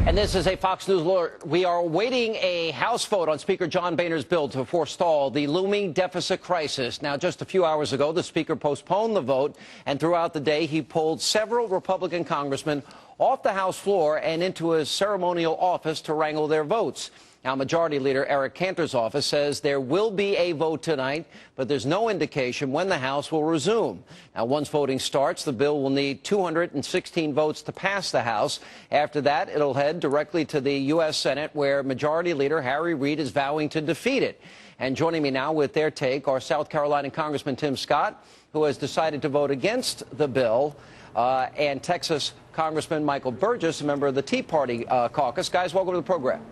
And this is a Fox News alert. We are awaiting a House vote on Speaker John Boehner's bill to forestall the looming deficit crisis. Now, just a few hours ago, the Speaker postponed the vote, and throughout the day, he pulled several Republican congressmen off the House floor and into his ceremonial office to wrangle their votes. Now, Majority Leader Eric Cantor's office says there will be a vote tonight, but there's no indication when the House will resume. Now, once voting starts, the bill will need 216 votes to pass the House. After that, it'll head directly to the U.S. Senate, where Majority Leader Harry Reid is vowing to defeat it. And joining me now with their take are South Carolina Congressman Tim Scott, who has decided to vote against the bill, and Texas Congressman Michael Burgess, a member of the Tea Party caucus. Guys, welcome to the program.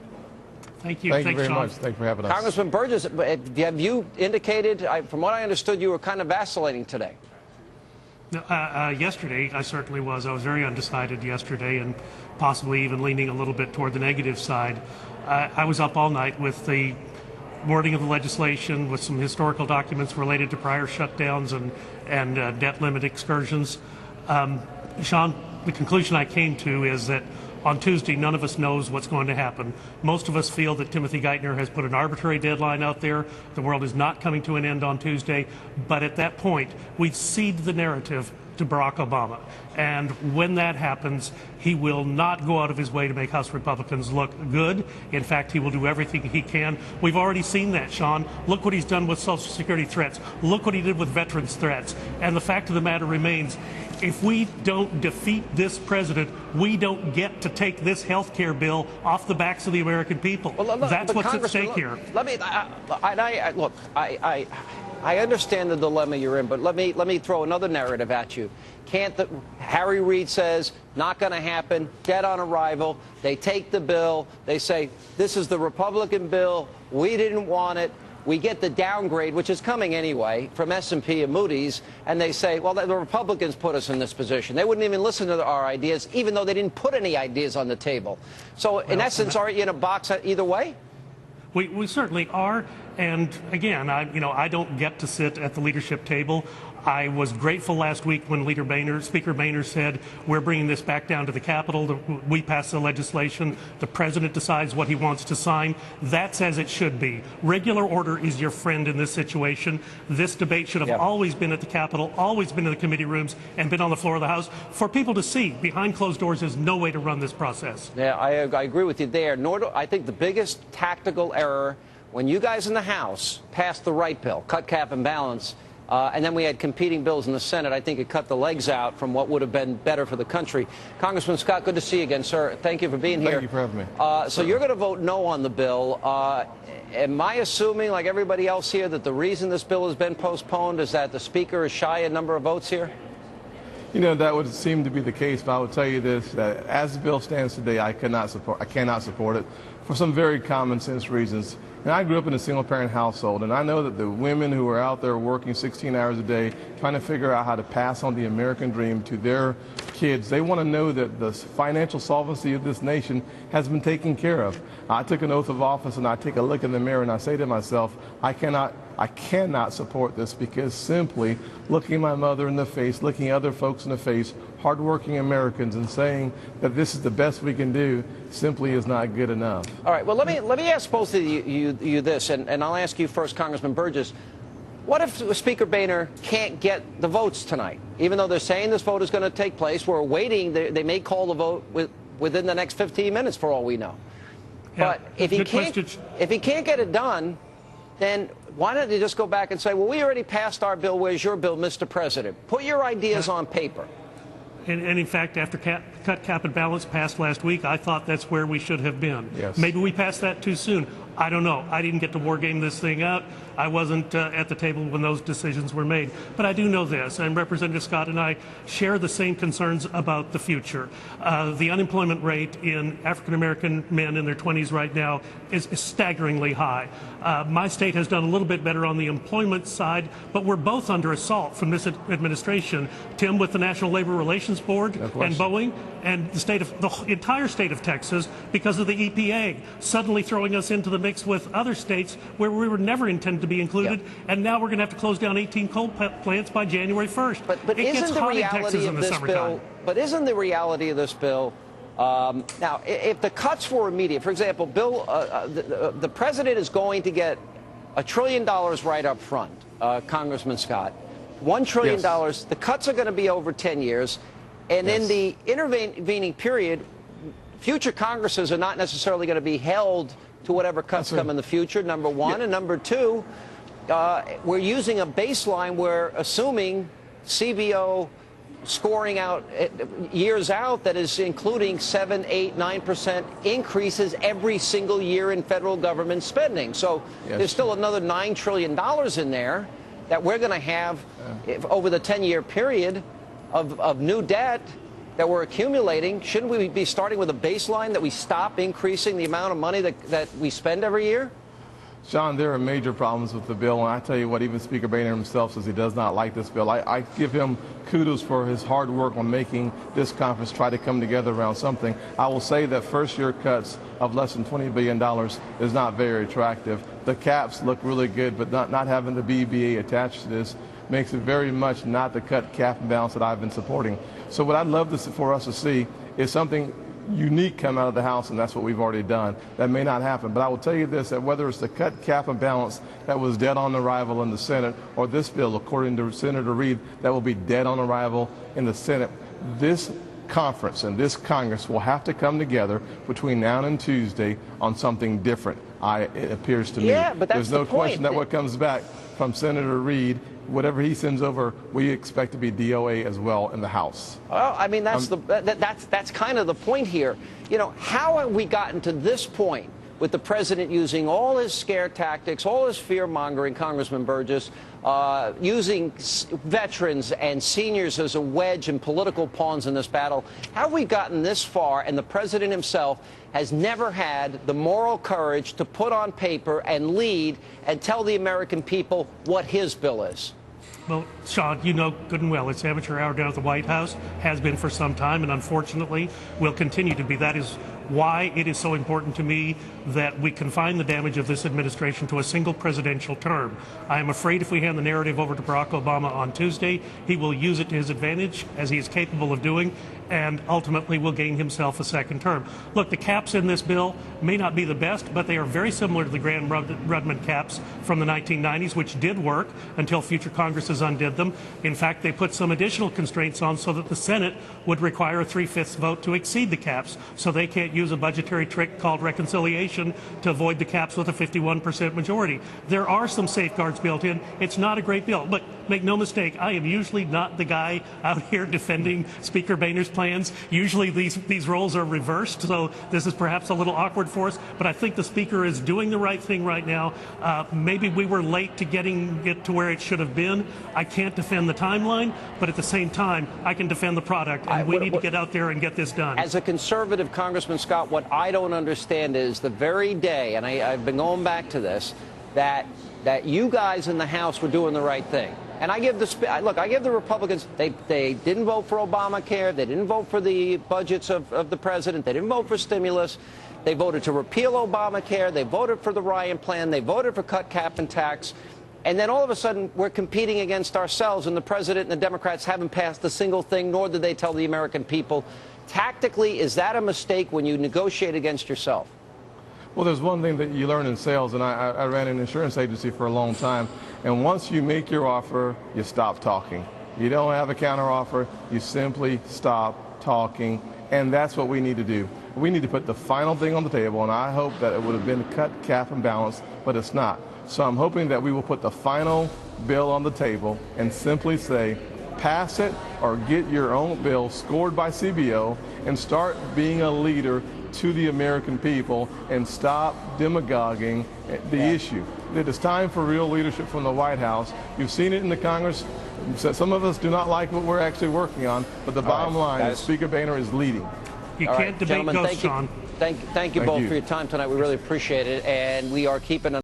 Thank you. Thank you very Sean. much. Thank you for having us. Congressman Burgess, have you indicated, from what I understood, you were kind of vacillating today? Yesterday, I certainly was. I was very undecided yesterday and possibly even leaning a little bit toward the negative side. I was up all night with the wording of the legislation, with some historical documents related to prior shutdowns and debt limit excursions. Sean, the conclusion I came to is that on Tuesday, none of us knows what's going to happen. Most of us feel that Timothy Geithner has put an arbitrary deadline out there. The world is not coming to an end on Tuesday. But at that point, we cede the narrative to Barack Obama. And when that happens, he will not go out of his way to make House Republicans look good. In fact, he will do everything he can. We've already seen that, Sean. Look what he's done with Social Security threats. Look what he did with veterans threats. And the fact of the matter remains, if we don't defeat this president, we don't get to take this health care bill off the backs of the American people. Well, that's what's at stake here. Let me, look, I understand the dilemma you're in, but let me throw another narrative at you. Harry Reid says, not going to happen, dead on arrival. They take the bill. They say, this is the Republican bill. We didn't want it. We get the downgrade, which is coming anyway, from S&P and Moody's, and they say, well, the Republicans put us in this position. They wouldn't even listen to our ideas, even though they didn't put any ideas on the table. So, in essence, are you in a box either way? We certainly are. And again, I don't get to sit at the leadership table. I was grateful last week when Speaker Boehner said, we're bringing this back down to the Capitol. We pass the legislation. The president decides what he wants to sign. That's as it should be. Regular order is your friend in this situation. This debate should have always been at the Capitol, always been in the committee rooms, and been on the floor of the House. For people to see, behind closed doors is no way to run this process. Yeah, I agree with you there. I think the biggest tactical error when you guys in the House passed the right bill, cut, cap, and balance, and then we had competing bills in the Senate, I think it cut the legs out from what would have been better for the country. Congressman Scott, good to see you again, sir. Thank you for being here. Thank you for having me. So you're going to vote no on the bill. Am I assuming, like everybody else here, that the reason this bill has been postponed is that the Speaker is shy a number of votes here? You know, that would seem to be the case, but I will tell you this, that as the bill stands today, I cannot support it for some very common sense reasons. And I grew up in a single-parent household, and I know that the women who are out there working 16 hours a day trying to figure out how to pass on the American dream to their kids, they want to know that the financial solvency of this nation has been taken care of. I took an oath of office, and I take a look in the mirror, and I say to myself, I cannot support this, because simply looking my mother in the face, looking other folks in the face, hardworking Americans, and saying that this is the best we can do simply is not good enough. All right, well, let me ask both of you this, and I'll ask you first, Congressman Burgess. What if Speaker Boehner can't get the votes tonight? Even though they're saying this vote is going to take place, we're waiting. They may call the vote within the next 15 minutes, for all we know. Yeah, but if he can't get it done, then why don't they just go back and say, well, we already passed our bill. Where's your bill, Mr. President? Put your ideas on paper. And in fact, after cut, cap, and balance passed last week, I thought that's where we should have been. Yes. Maybe we passed that too soon. I don't know. I didn't get to war game this thing out. I wasn't at the table when those decisions were made. But I do know this, and Representative Scott and I share the same concerns about the future. The unemployment rate in African-American men in their 20s right now is staggeringly high. My state has done a little bit better on the employment side, but we're both under assault from this administration. Tim, with the National Labor Relations Board and Boeing, and the entire state of Texas, because of the EPA suddenly throwing us into the mix with other states where we were never intended to be included, and now we're going to have to close down 18 coal plants by January 1st. But isn't the reality of this bill? But isn't the reality of this bill Now, if the cuts were immediate, for example, Bill, the president is going to get $1 trillion right up front, Congressman Scott. $1 trillion. Yes. The cuts are going to be over 10 years. And in the intervening period, future Congresses are not necessarily going to be held to whatever cuts come in the future, number one. And number two, we're using a baseline where assuming CBO scoring out years out that is including 7, 8, 9% increases every single year in federal government spending. So there's still another $9 trillion in there that we're going to have over the 10-year period of new debt that we're accumulating. Shouldn't we be starting with a baseline that we stop increasing the amount of money that we spend every year? Sean, there are major problems with the bill, and I tell you what, even Speaker Boehner himself says he does not like this bill. I give him kudos for his hard work on making this conference try to come together around something. I will say that first-year cuts of less than $20 billion is not very attractive. The caps look really good, but not having the BBA attached to this makes it very much not the cut, cap, and balance that I've been supporting. So what I'd love for us to see is something unique come out of the House, and that's what we've already done. That may not happen, but I will tell you this, that whether it's the cut, cap, and balance that was dead on arrival in the Senate, or this bill, according to Senator Reid, that will be dead on arrival in the Senate, this conference and this Congress will have to come together between now and Tuesday on something different, it appears to me. Yeah, but that's There's no the point. question that what comes back from Senator Reid, whatever he sends over, we expect to be DOA as well in the House. Well, I mean, that's kind of the point here. You know, how have we gotten to this point with the president using all his scare tactics, all his fear-mongering, Congressman Burgess, using veterans and seniors as a wedge and political pawns in this battle? How have we gotten this far, and the president himself has never had the moral courage to put on paper and lead and tell the American people what his bill is? Well, Sean, you know good and well, it's amateur hour down at the White House, has been for some time, and unfortunately will continue to be. That is why it is so important to me that we confine the damage of this administration to a single presidential term. I am afraid if we hand the narrative over to Barack Obama on Tuesday, he will use it to his advantage, as he is capable of doing, and ultimately will gain himself a second term. Look, the caps in this bill may not be the best, but they are very similar to the Gramm-Rudman caps from the 1990s, which did work until future Congresses undid them. In fact, they put some additional constraints on so that the Senate would require a 3/5 vote to exceed the caps, so they can't use a budgetary trick called reconciliation to avoid the caps with a 51% majority. There are some safeguards built in. It's not a great bill. But make no mistake, I am usually not the guy out here defending Speaker Boehner's plans. Usually these roles are reversed, so this is perhaps a little awkward for us, but I think the Speaker is doing the right thing right now. Maybe we were late to getting it to where it should have been. I can't defend the timeline, but at the same time, I can defend the product, and we need to get out there and get this done. As a conservative, Congressman Scott, what I don't understand is the very day, and I've been going back to this, that you guys in the House were doing the right thing. And I give the Republicans, they didn't vote for Obamacare, they didn't vote for the budgets of the president, they didn't vote for stimulus, they voted to repeal Obamacare, they voted for the Ryan plan, they voted for cut, cap, and tax, and then all of a sudden we're competing against ourselves, and the president and the Democrats haven't passed a single thing, nor did they tell the American people. Tactically, is that a mistake when you negotiate against yourself? Well, there's one thing that you learn in sales, and I ran an insurance agency for a long time, and once you make your offer, you stop talking. You don't have a counteroffer, you simply stop talking, and that's what we need to do. We need to put the final thing on the table, and I hope that it would have been cut, cap, and balance, but it's not. So I'm hoping that we will put the final bill on the table and simply say, pass it or get your own bill scored by CBO and start being a leader to the American people and stop demagoguing the issue. It is time for real leadership from the White House. You've seen it in the Congress. Some of us do not like what we're actually working on, but the bottom line is Speaker Boehner is leading. You can't debate ghosts, Sean. Thank you both for your time tonight. We really appreciate it, and we are keeping an